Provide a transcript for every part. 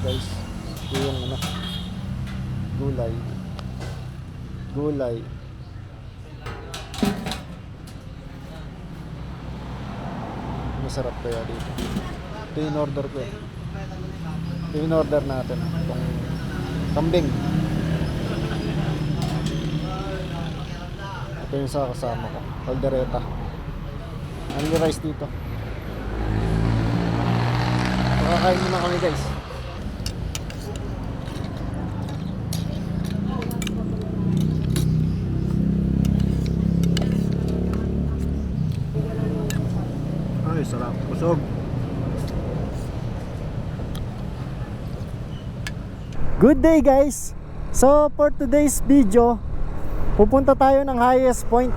guys. Ito yung ano, gulay. Gulay. Masarap kaya dito. Ito yung order ko eh. Ito yung order natin. Itong kambing. Ito yung sa kasama ko. Caldereta. Only rice dito. Makakain muna kami guys. Ay, sarap. Busog. Good day guys. So for today's video, pupunta tayo ng highest point.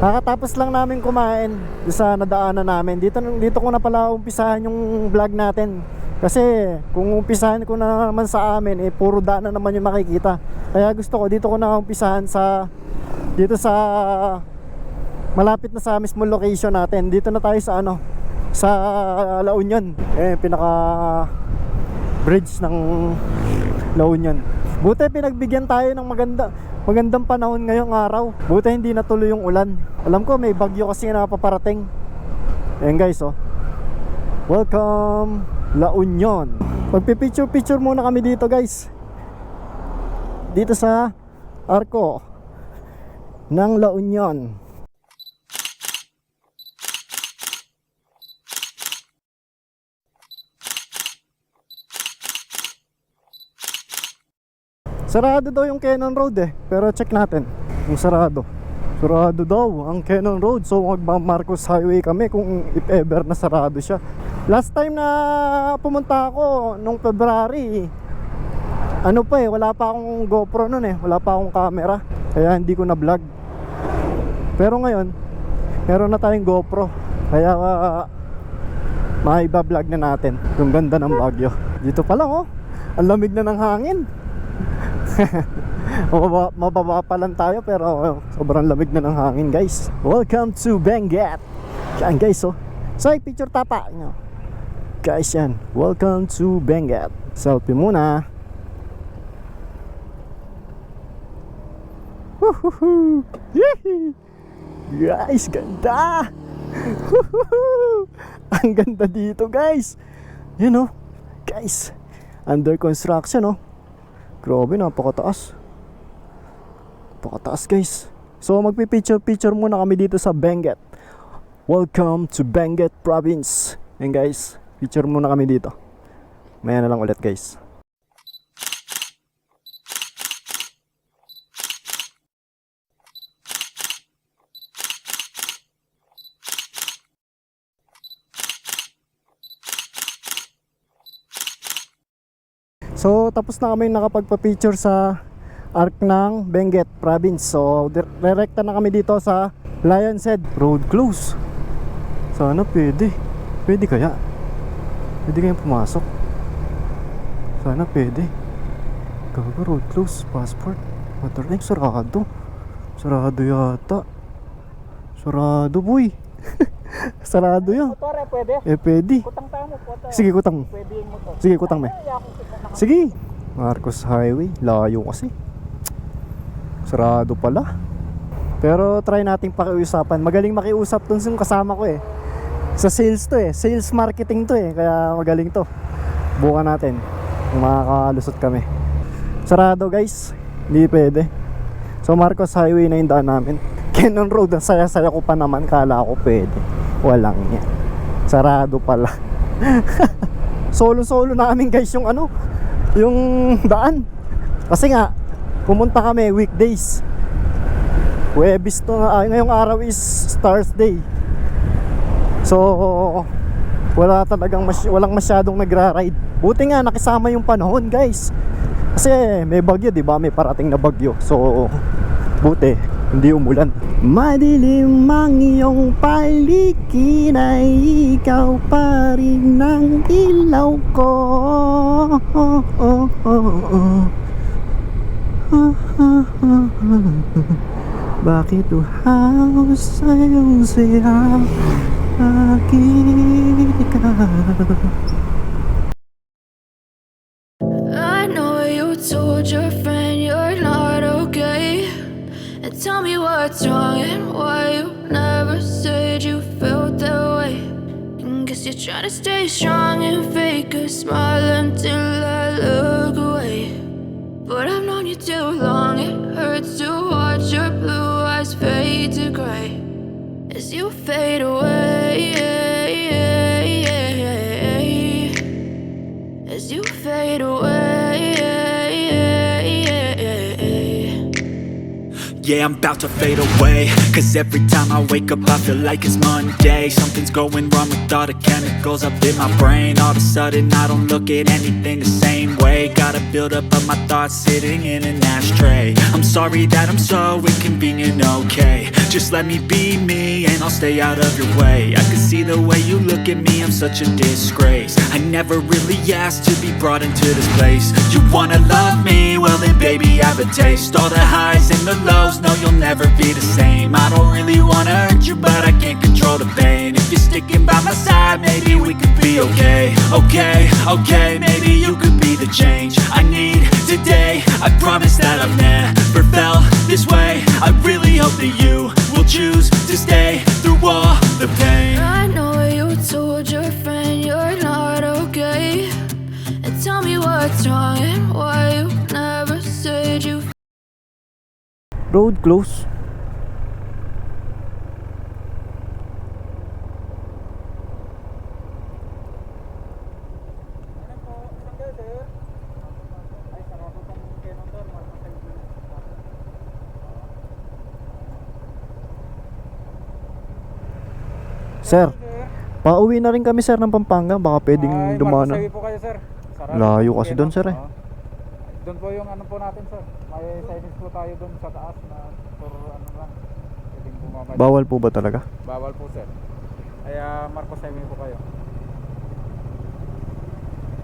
Kakatapos lang namin kumain sa nadaanan namin. Dito ko na pala umpisahan yung vlog natin. Kasi kung umpisahan ko na naman sa amin, puro daan na naman yung makikita. Kaya gusto ko, dito ko na umpisahan dito sa malapit na sa mismo location natin. Dito na tayo sa sa La Union. Pinaka bridge ng La Union. Buti pinagbigyan tayo ng magandang panahon ngayong araw. Buti hindi natuloy yung ulan. Alam ko may bagyo kasi na paparating. Ayan guys, oh. Welcome La Union. Magpipicture muna kami dito guys. Dito sa Arco ng La Union. Sarado daw yung Cannon Road pero check natin kung sarado. Sarado daw ang Cannon Road. So magma-Marcos Highway kami kung if ever na sarado siya. Last time na pumunta ako nung February, wala pa akong GoPro nun wala pa akong camera. Kaya hindi ko na vlog. Pero ngayon, meron na tayong GoPro. Kaya maiba-vlog na natin yung ganda ng Baguio. Dito pa lang ang lamig na ng hangin. Mababa pa lang tayo pero sobrang lamig na ng hangin guys. Welcome to Benguet. Yan guys Say picture tapa nyo. Guys yan, welcome to Benguet. Selfie muna. Woohoo! Guys, ganda. Ang ganda dito guys. Guys, under construction Grabe, napakataas. Napakataas guys. So magpipicture muna kami dito sa Benguet. Welcome to Benguet Province. Yan guys, picture muna kami dito. Maya na lang ulit guys. So tapos na kami nakapagpa-picture sa arc ng Benguet Province. So direkta na kami dito sa Lion's Head. Road close. Sana pwede. Pwede kaya? Pwede kayang pumasok? Sana pwede. Gago, road close. Passport. Motor link. Sarado. Sarado yata. Sarado boy. Sarado yan. Motor pwede? Pwede. Kutang tayo mo, kutang. Sige, kutang. Pwede yung motor. Sige, kutang me. Sige. Marcos Highway. Layo kasi. Sarado pala. Pero try nating pakiusapan. Magaling makiusap dun yung kasama ko Sa sales to Sales marketing to Kaya magaling to. Bukan natin kung makakalusot kami. Sarado guys. Hindi pwede. So Marcos Highway na yung daan namin. Cannon Road. Saya-saya ko pa naman. Kala ko pwede. Walang yan. Sarado pala. Solo namin guys yung yung daan. Kasi nga pumunta kami weekdays. Huwebes to ngayong araw is Stars Day. So walang masyadong nagra-ride. Buti nga nakisama yung panahon guys. Kasi may bagyo, di ba? May parating na bagyo. So buti hindi umulan. Madilim ang iyong paligid, ay ikaw pa rin ang ilaw ko. Bakit uhaw sa iyong siya, bakit ikaw wrong and why you never said you felt that way. And guess you're trying to stay strong and fake a smile until I look away. But I've known you too long, it hurts to watch your blue eyes fade to gray as you fade away. As you fade away. Yeah, I'm about to fade away, cause every time I wake up I feel like it's Monday. Something's going wrong with all the chemicals up in my brain. All of a sudden I don't look at anything the same way. Gotta build up of my thoughts sitting in an ashtray. I'm sorry that I'm so inconvenient, okay. Just let me be me and I'll stay out of your way. I can see the way you look at me, I'm such a disgrace. I never really asked to be brought into this place. You wanna love me? Well then baby I have a taste. All the highs and the lows, no you'll never be the same. I don't really wanna hurt you but I can't control the pain. If you're sticking by my side maybe we could be okay. Okay, maybe you could be the change I need today. I promise that I've never felt this way. I really hope that you will choose to stay through all the pain. I know you told your friend you're not okay, and tell me what's wrong and why you never said you. Road close. Sir, pauwi na rin kami sir ng Pampanga. Baka pwedeng dumana. Marcos po kayo sir. Layo kasi doon sir eh. Doon po yung ano po natin sir. May signage po tayo doon sa taas na for ano lang. Pwedeng bumaba. Bawal po ba talaga? Bawal po sir. Kaya Marcos Highway po kayo.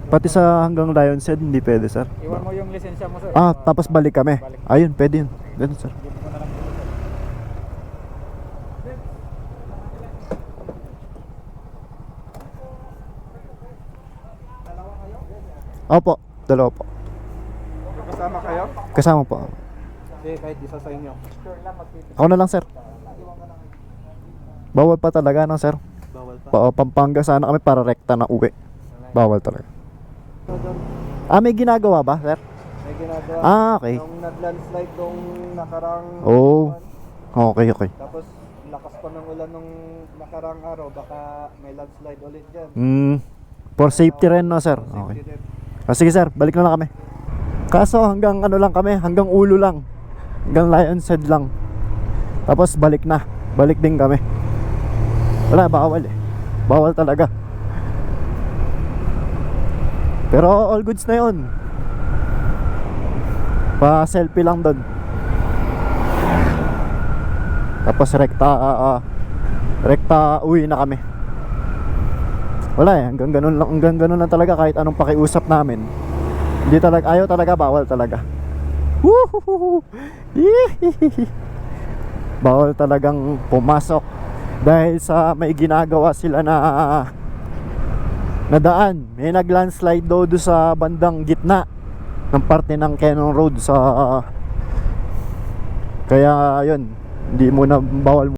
Pati sa hanggang Lions Head hindi pwede sir. Iwan mo yung lisensya mo sir. Tapos balik kami. Balik. Ayun, pwede yun. Ganun sir. Dito mo na lang dito sir. Opo, dalawa po. Kasama kayo? Kasama po. Hindi, kahit isa sa inyo. Sure lang Ako na lang sir. Bawal pa talaga no sir. Bawal pa. Pampanga sana kami para rekta na uwi. Bawal talaga. May ginagawa ba sir? May ginagawa. Okay. Yung nag-landslide nung nakarang Oh. Okay. Tapos lakas pa ng ulan nung nakarang araw, baka may landslide ulit dyan. For safety rin no sir. Okay. Safety din. Sige sir, balik na lang kami. Kaso hanggang ano lang kami, hanggang ulo lang. Hanggang Lions Head lang. Tapos balik na. Balik din kami. Wala, bawal eh. Bawal talaga. Pero all goods na yun. Pa selfie lang doon. Tapos rekta uwi na kami. Wala eh, hanggang ganun lang talaga kahit anong pakiusap namin. Hindi talaga, ayaw talaga, bawal talaga. Woohoo! Bawal talagang pumasok dahil sa may ginagawa sila na daan. May nag-landslide daw doon sa bandang gitna ng parte ng Cannon Road sa kaya yun, hindi mo na bawal.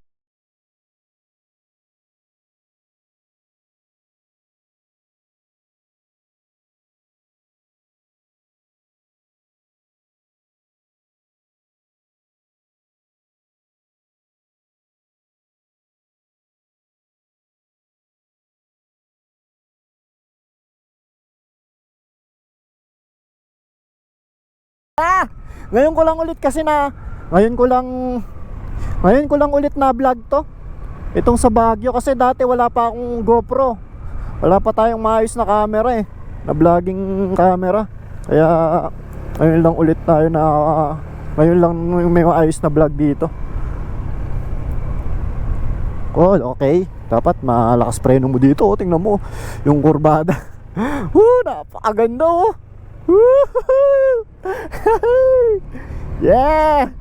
Ngayon ko lang ulit na vlog to. Itong sa Baguio kasi dati wala pa akong GoPro. Wala pa tayong maayos na camera eh. Na vlogging camera. Kaya ngayon lang ulit tayo na ngayon lang may maayos na vlog dito. Cool, okay. Dapat malakas preno mo dito. Tingnan mo yung kurbada. Napakaganda oh. Yeah.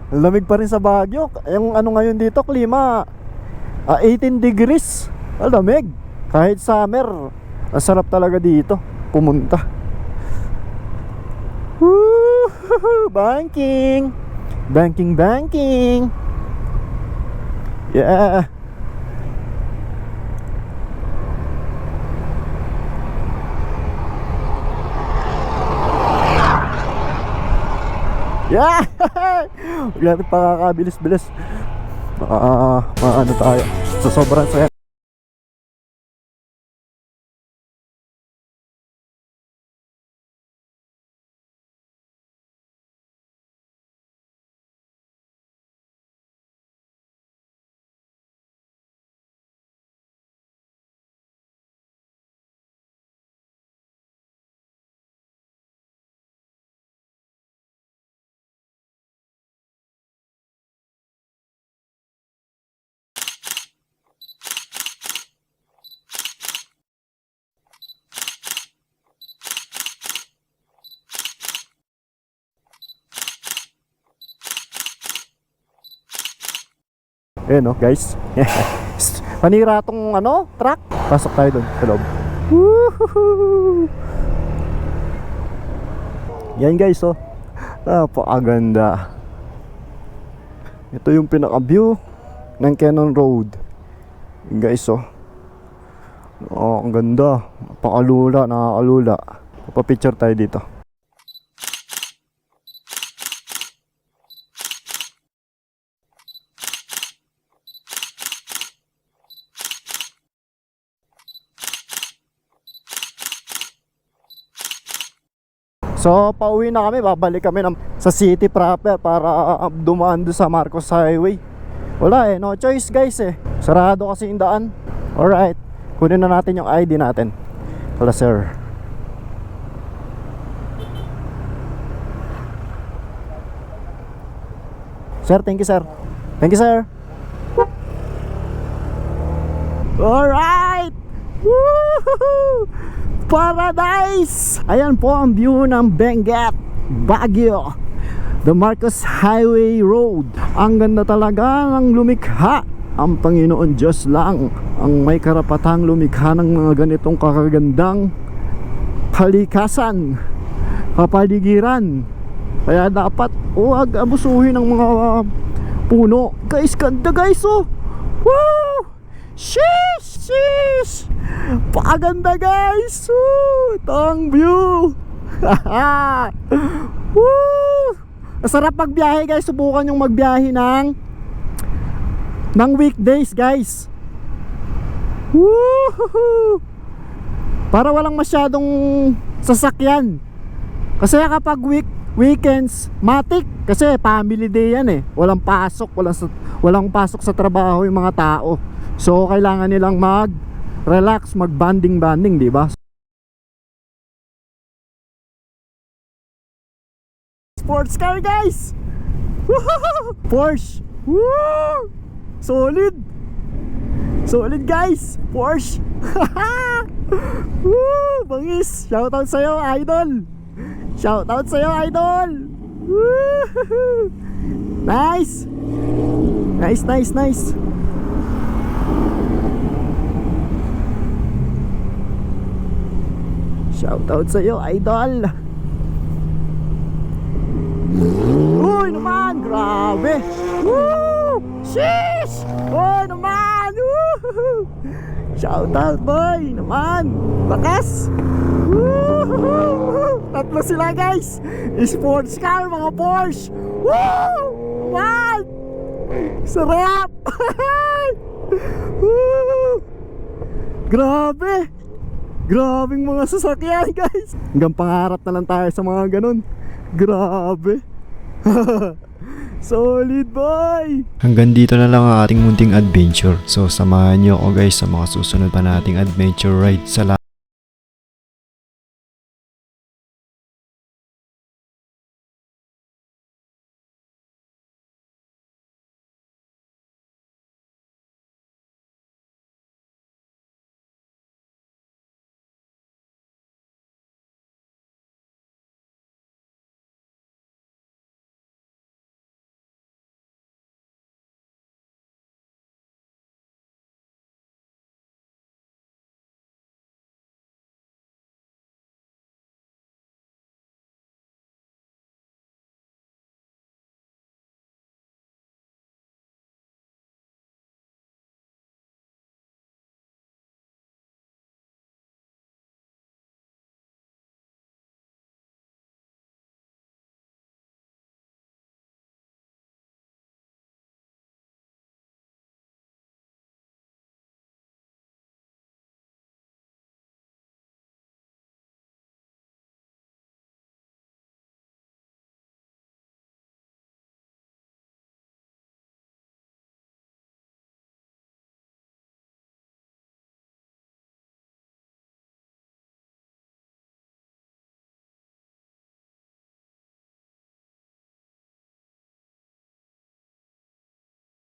Lamig pa rin sa Baguio. Yung ano ngayon dito, klima 18 degrees. Lamig. Kahit summer, ang sarap talaga dito pumunta. Banking. Banking. Yeah. Yeah! Huwag natin pakakabilis-bilis. Ano tayo. Sa sobrang saya. Ayan o guys. Panira tong truck. Pasok tayo dun sa loob. Woohoo! Yan guys oh. Napakaganda. Ito yung pinaka-view ng Cannon Road. Yan guys oh. Ang ganda. Napakalula, nakakalula. Papapicture tayo dito. So pauwi na kami, babalik kami sa city proper para dumaan doon sa Marcos Highway. Wala no choice guys sarado kasi yung daan. Alright, kunin na natin yung ID natin. Wala sir. Sir, thank you sir. Thank you sir. Alright. Woohoo! Paradise! Ayan po ang view ng Benguet, Baguio, the Marcos Highway Road. Ang ganda talaga ng lumikha. Ang Panginoon Diyos lang ang may karapatang lumikha ng mga ganitong kakagandang kalikasan, kapaligiran. Kaya dapat huwag abusuhin ng mga puno. Guys, ganda guys oh! Woo! Sheesh! Sheesh! Paganda guys! Woo! Ito ang view! Woo! Masarap magbiyahe guys. Subukan yung magbiyahe ng weekdays guys. Woo! Para walang masyadong sasakyan. Kasi kapag weekends, matik. Kasi family day yan walang pasok, walang pasok sa trabaho yung mga tao. So kailangan nilang mag-relax, mag-banding, di ba? Sports car guys. Woohoo! Porsche. Woo! Solid. Solid guys. Porsche. Woo! Bangis. Shoutout sa'yo, idol. Shoutout sa'yo, idol. Woo! Nice. Nice. Shoutout sa'yo, idol. Uy naman, grabe. Woo! Sheesh! Uy naman. Woo! Shoutout boy naman. Bakas. Woo! Tatlo sila guys. Sports car, mga Porsche. Woo! Man! Sarap. Woo! Grabe. Grabing mga sasakyan guys. Hanggang pangarap na lang tayo sa mga ganun. Grabe. Solid boy. Hanggang dito na lang ang ating munting adventure. So samahan nyo ako guys sa mga susunod pa nating adventure ride. Salamat.